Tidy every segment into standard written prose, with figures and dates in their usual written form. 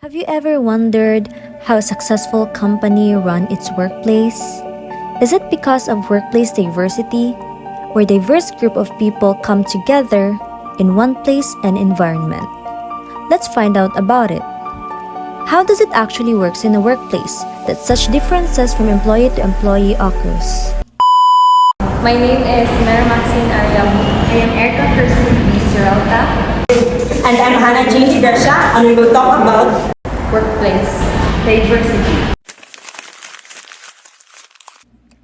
Have you ever wondered how a successful company run its workplace? Is it because of workplace diversity, where diverse group of people come together in one place and environment? Let's find out about it. How does it actually works in a workplace that such differences from employee to employee occurs? My name is Mary Maxine Ariam. I am Erica Kirsten V. Seralta. And I'm Hannah Jean Higasha, and we will talk about Workplace diversity.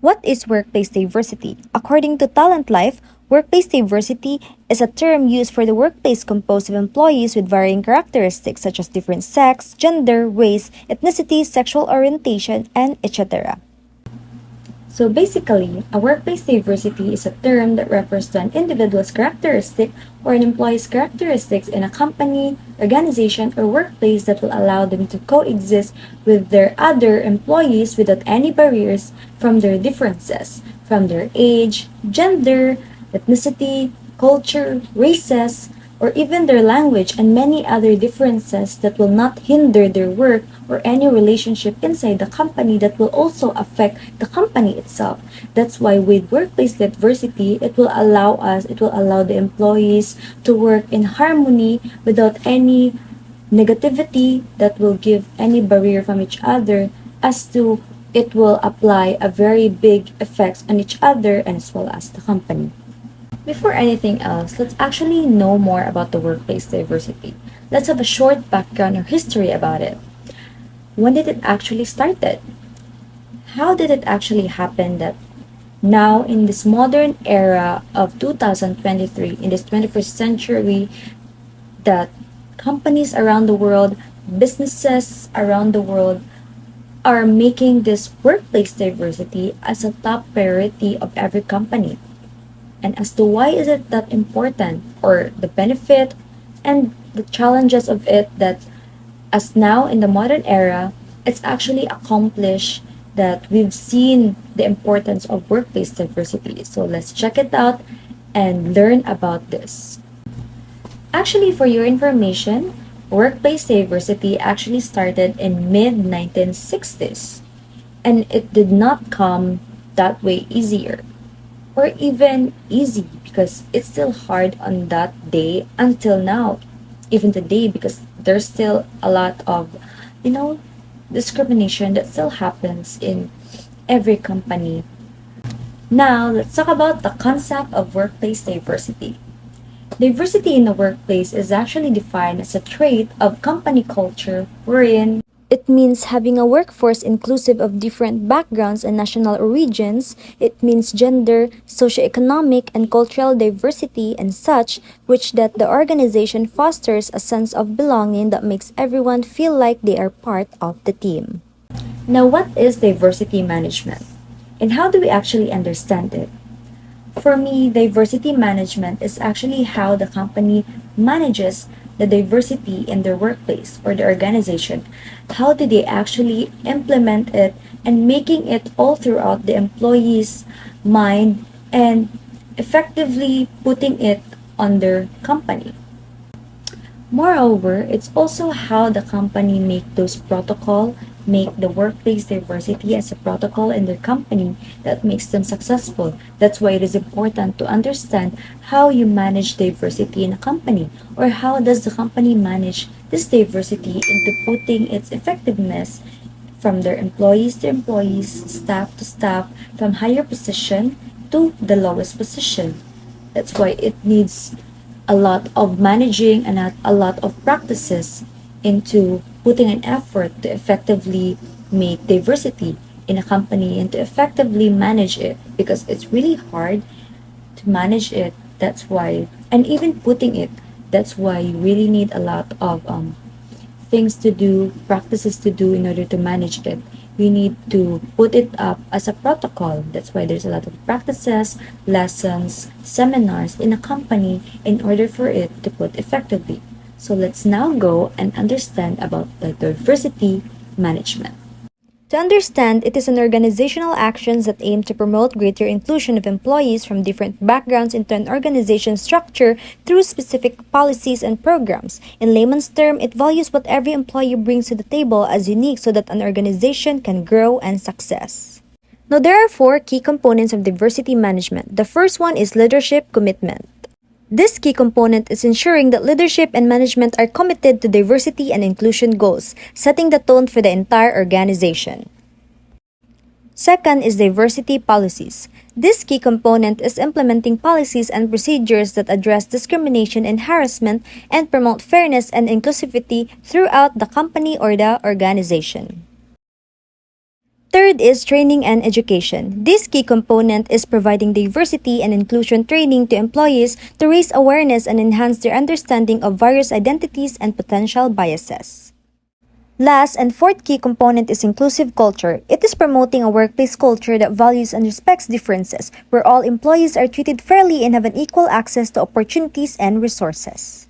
What is workplace diversity? According to Talent Life, workplace diversity is a term used for the workplace composed of employees with varying characteristics such as different sex, gender, race, ethnicity, sexual orientation, and etc. So basically, a workplace diversity is a term that refers to an individual's characteristic or an employee's characteristics in a company, organization, or workplace that will allow them to coexist with their other employees without any barriers from their differences, from their age, gender, ethnicity, culture, races, or even their language and many other differences that will not hinder their work or any relationship inside the company that will also affect the company itself. That's why with workplace diversity, it will allow the employees to work in harmony without any negativity that will give any barrier from each other, as to it will apply a very big effects on each other and as well as the company. Before anything else, let's actually know more about the workplace diversity. Let's have a short background or history about it. When did it actually started? How did it actually happen that now in this modern era of 2023, in this 21st century, that companies around the world, businesses around the world are making this workplace diversity as a top priority of every company? And as to why is it that important, or the benefit and the challenges of it, that as now in the modern era, it's actually accomplished that we've seen the importance of workplace diversity. So let's check it out and learn about this. Actually, for your information, workplace diversity actually started in mid-1960s, and it did not come that way easier or even easy, because it's still hard on that day until now, even today, because there's still a lot of discrimination that still happens in every company. Now let's talk about the concept of workplace diversity. Diversity in the workplace is actually defined as a trait of company culture wherein it means having a workforce inclusive of different backgrounds and national origins. It means gender, socioeconomic, and cultural diversity and such, which that the organization fosters a sense of belonging that makes everyone feel like they are part of the team. Now, what is diversity management? And how do we actually understand it? For me, diversity management is actually how the company manages the diversity in their workplace or the organization. How do they actually implement it and making it all throughout the employees' mind and effectively putting it on their company? Moreover, it's also how the company make the workplace diversity as a protocol in their company that makes them successful. That's why it is important to understand how you manage diversity in a company, or how does the company manage this diversity into putting its effectiveness from their employees to employees, staff to staff, from higher position to the lowest position. That's why it needs a lot of managing and a lot of practices into putting an effort to effectively make diversity in a company and to effectively manage it, because it's really hard to manage it. That's why, and even putting it, that's why you really need a lot of things to do, practices to do in order to manage it. We need to put it up as a protocol. That's why there's a lot of practices, lessons, seminars in a company in order for it to put effectively. So let's now go and understand about the diversity management. To understand, it is an organizational actions that aim to promote greater inclusion of employees from different backgrounds into an organization structure through specific policies and programs. In layman's term, it values what every employee brings to the table as unique so that an organization can grow and success. Now, there are four key components of diversity management. The first one is leadership commitment. This key component is ensuring that leadership and management are committed to diversity and inclusion goals, setting the tone for the entire organization. Second is diversity policies. This key component is implementing policies and procedures that address discrimination and harassment and promote fairness and inclusivity throughout the company or the organization. Third is training and education. This key component is providing diversity and inclusion training to employees to raise awareness and enhance their understanding of various identities and potential biases. Last and fourth key component is inclusive culture. It is promoting a workplace culture that values and respects differences, where all employees are treated fairly and have an equal access to opportunities and resources.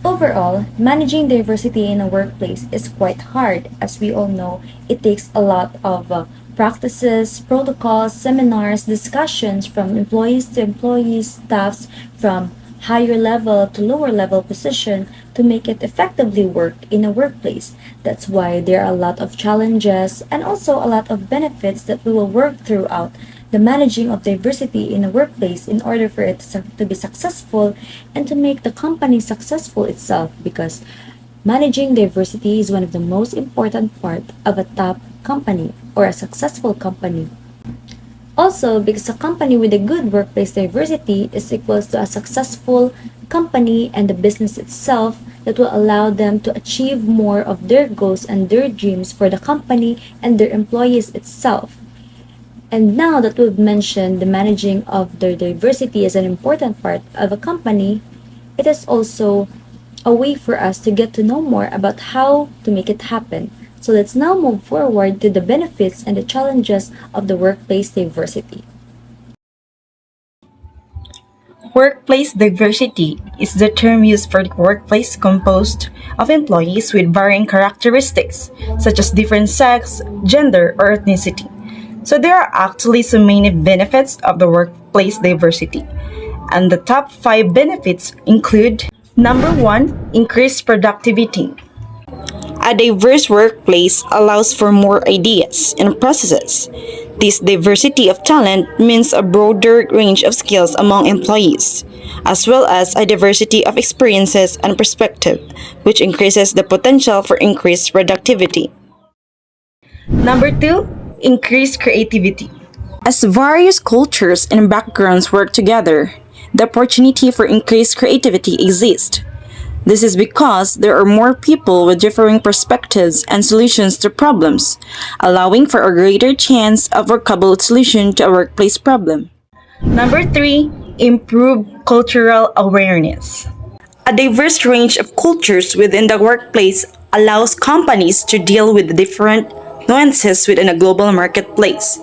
Overall, managing diversity in a workplace is quite hard. As we all know, it takes a lot of practices, protocols, seminars, discussions from employees to employees, staffs from higher level to lower level position to make it effectively work in a workplace. That's why there are a lot of challenges and also a lot of benefits that we will work throughout the managing of diversity in a workplace in order for it to be successful and to make the company successful itself, because managing diversity is one of the most important part of a top company or a successful company. Also, because a company with a good workplace diversity is equals to a successful company and the business itself that will allow them to achieve more of their goals and their dreams for the company and their employees itself. And now that we've mentioned the managing of their diversity as an important part of a company, it is also a way for us to get to know more about how to make it happen. So let's now move forward to the benefits and the challenges of the workplace diversity. Workplace diversity is the term used for the workplace composed of employees with varying characteristics, such as different sex, gender, or ethnicity. So there are actually so many benefits of the workplace diversity. And the top 5 benefits include: number 1, increased productivity. A diverse workplace allows for more ideas and processes. This diversity of talent means a broader range of skills among employees, as well as a diversity of experiences and perspective, which increases the potential for increased productivity. Number 2, increased creativity. As various cultures and backgrounds work together, the opportunity for increased creativity exists. This is because there are more people with differing perspectives and solutions to problems, allowing for a greater chance of workable solution to a workplace problem. Number 3, improve cultural awareness. A diverse range of cultures within the workplace allows companies to deal with different nuances within a global marketplace.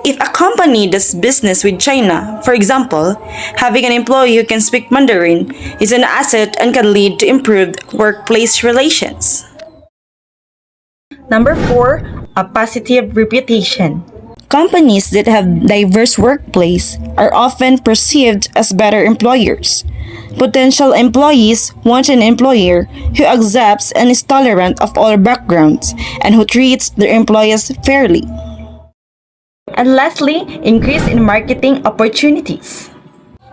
If a company does business with China, for example, having an employee who can speak Mandarin is an asset and can lead to improved workplace relations. Number 4, a positive reputation. Companies that have diverse workplace are often perceived as better employers. Potential employees want an employer who accepts and is tolerant of all backgrounds and who treats their employees fairly. And lastly, increase in marketing opportunities.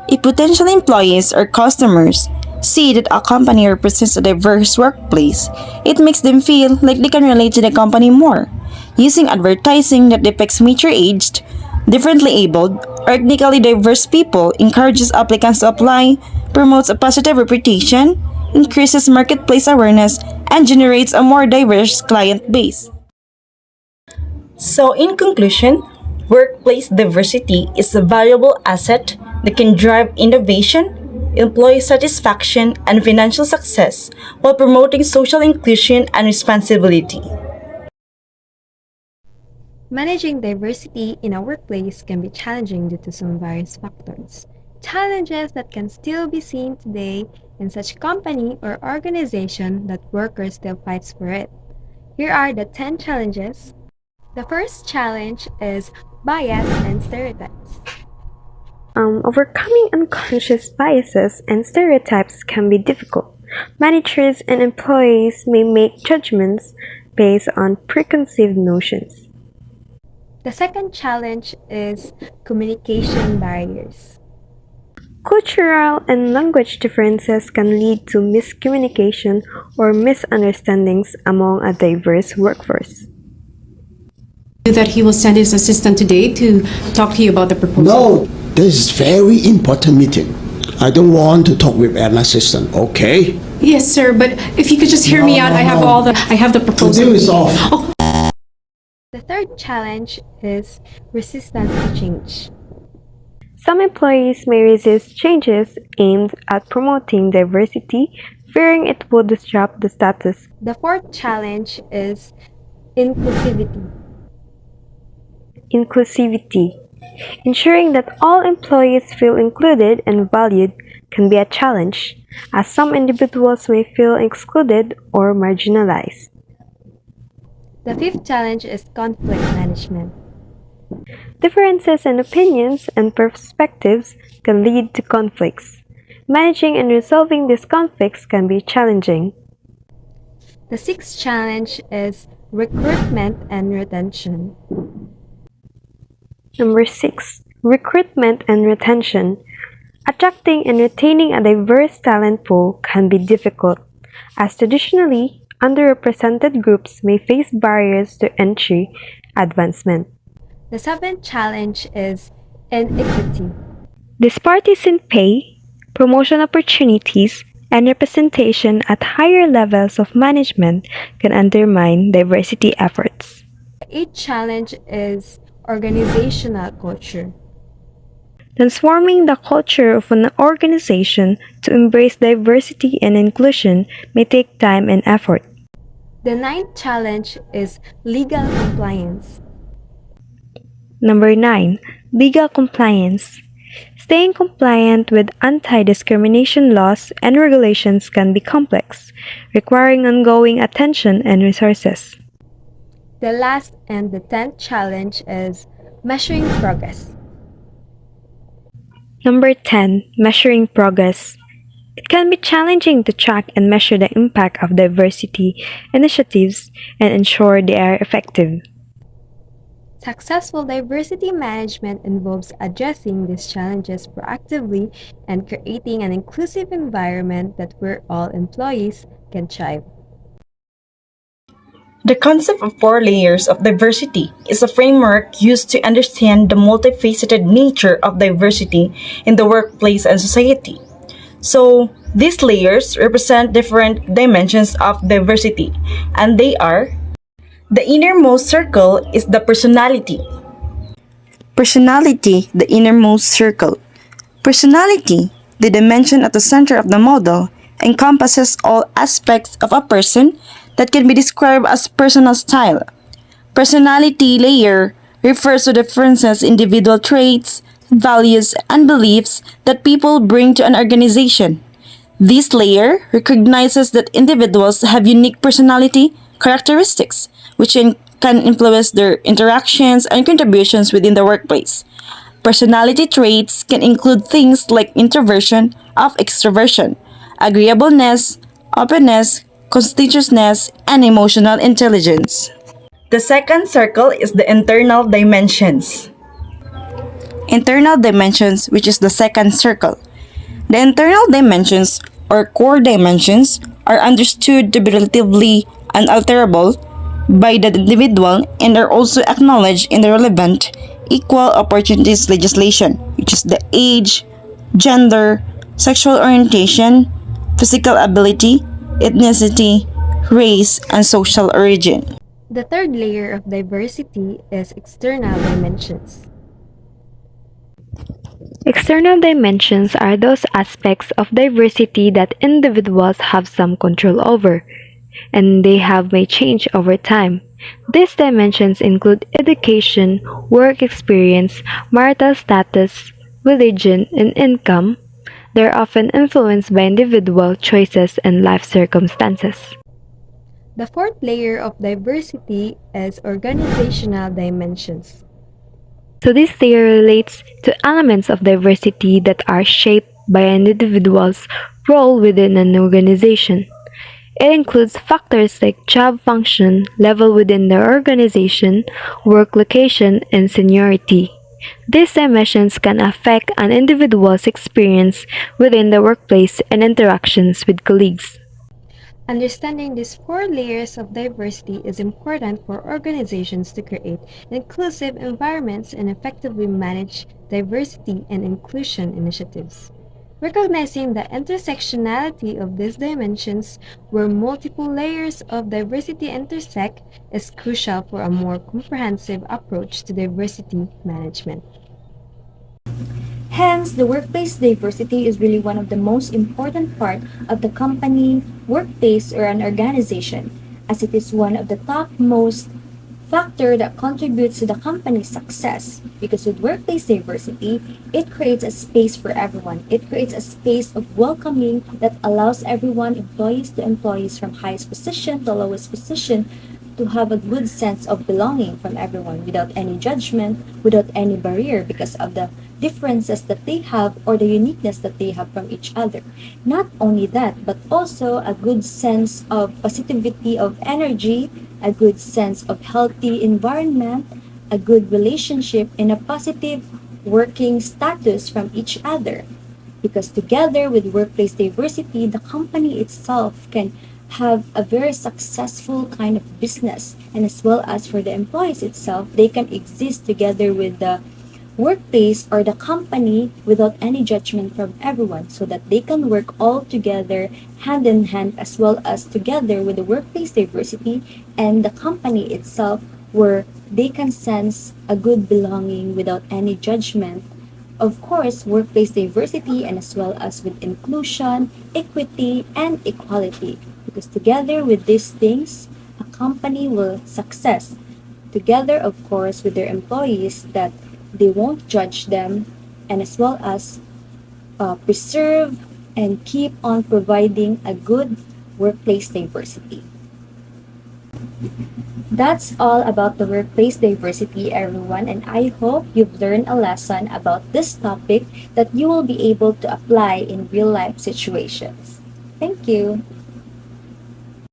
If potential employees or customers see that a company represents a diverse workplace, it makes them feel like they can relate to the company more. Using advertising that depicts mature-aged, differently abled, or ethnically diverse people encourages applicants to apply, promotes a positive reputation, increases marketplace awareness, and generates a more diverse client base. So in conclusion, workplace diversity is a valuable asset that can drive innovation, employee satisfaction, and financial success while promoting social inclusion and responsibility. Managing diversity in a workplace can be challenging due to some various factors. Challenges that can still be seen today in such company or organization that workers still fights for it. Here are the 10 challenges The first challenge is bias and stereotypes. Overcoming unconscious biases and stereotypes can be difficult. Managers and employees may make judgments based on preconceived notions. The second challenge is communication barriers. Cultural and language differences can lead to miscommunication or misunderstandings among a diverse workforce. That he will send his assistant today to talk to you about the proposal. No, this is very important meeting. I don't want to talk with an assistant, okay? Yes, sir, but if you could just hear me out, I have the The proposal. deal is off. The third challenge is resistance to change. Some employees may resist changes aimed at promoting diversity, fearing it would disrupt the status. The fourth challenge is inclusivity. Inclusivity. Ensuring that all employees feel included and valued can be a challenge, as some individuals may feel excluded or marginalized. The fifth challenge is conflict management. Differences in opinions and perspectives can lead to conflicts. Managing and resolving these conflicts can be challenging. The sixth challenge is recruitment and retention. Number 6. Recruitment and retention. Attracting and retaining a diverse talent pool can be difficult, as traditionally, underrepresented groups may face barriers to entry advancement. The seventh challenge is inequity. Disparities in pay, promotion opportunities, and representation at higher levels of management can undermine diversity efforts. The eighth challenge is organizational culture. Transforming the culture of an organization to embrace diversity and inclusion may take time and effort. The ninth challenge is legal compliance. Number 9. Legal compliance. Staying compliant with anti-discrimination laws and regulations can be complex, requiring ongoing attention and resources. The last and the 10th challenge is measuring progress. Number 10. Measuring progress. It can be challenging to track and measure the impact of diversity initiatives and ensure they are effective. Successful diversity management involves addressing these challenges proactively and creating an inclusive environment that where all employees can thrive. The concept of 4 layers of diversity is a framework used to understand the multifaceted nature of diversity in the workplace and society. So, these layers represent different dimensions of diversity, and they are: the innermost circle is the personality. Personality, the innermost circle. Personality, the dimension at the center of the model, encompasses all aspects of a person that can be described as personal style. Personality layer refers to differences in individual traits, values, and beliefs that people bring to an organization. This layer recognizes that individuals have unique personality characteristics, which can influence their interactions and contributions within the workplace. Personality traits can include things like introversion of extroversion, agreeableness, openness, conscientiousness, and emotional intelligence. The second circle is the internal dimensions. Internal dimensions, which is the second circle. The internal dimensions, or core dimensions, are understood to be relatively unalterable by the individual and are also acknowledged in the relevant equal opportunities legislation, which is the age, gender, sexual orientation, physical ability, ethnicity, race, and social origin. The third layer of diversity is external dimensions. External dimensions are those aspects of diversity that individuals have some control over, and they may change over time. These dimensions include education, work experience, marital status, religion, and income. They're often influenced by individual choices and life circumstances. The fourth layer of diversity is organizational dimensions. So this theory relates to elements of diversity that are shaped by an individual's role within an organization. It includes factors like job function, level within the organization, work location, and seniority. These dimensions can affect an individual's experience within the workplace and interactions with colleagues. Understanding these four layers of diversity is important for organizations to create inclusive environments and effectively manage diversity and inclusion initiatives. Recognizing the intersectionality of these dimensions, where multiple layers of diversity intersect, is crucial for a more comprehensive approach to diversity management. Hence, the workplace diversity is really one of the most important part of the company, workplace, or an organization, as it is one of the top most factor that contributes to the company's success. Because with workplace diversity, it creates a space for everyone. It creates a space of welcoming that allows everyone, employees to employees, from highest position to lowest position, to have a good sense of belonging from everyone without any judgment, without any barrier because of the differences that they have or the uniqueness that they have from each other. Not only that, but also a good sense of positivity of energy, a good sense of healthy environment, a good relationship, and a positive working status from each other. Because together with workplace diversity, the company itself can have a very successful kind of business, and as well as for the employees itself, they can exist together with the workplace or the company without any judgment from everyone, so that they can work all together hand in hand, as well as together with the workplace diversity and the company itself, where they can sense a good belonging without any judgment. Of course, workplace diversity, and as well as with inclusion, equity, and equality. Because together with these things, a company will success. Together, of course, with their employees, that they won't judge them, and as well as preserve and keep on providing a good workplace diversity. That's all about the workplace diversity, everyone, and I hope you've learned a lesson about this topic that you will be able to apply in real life situations. Thank you.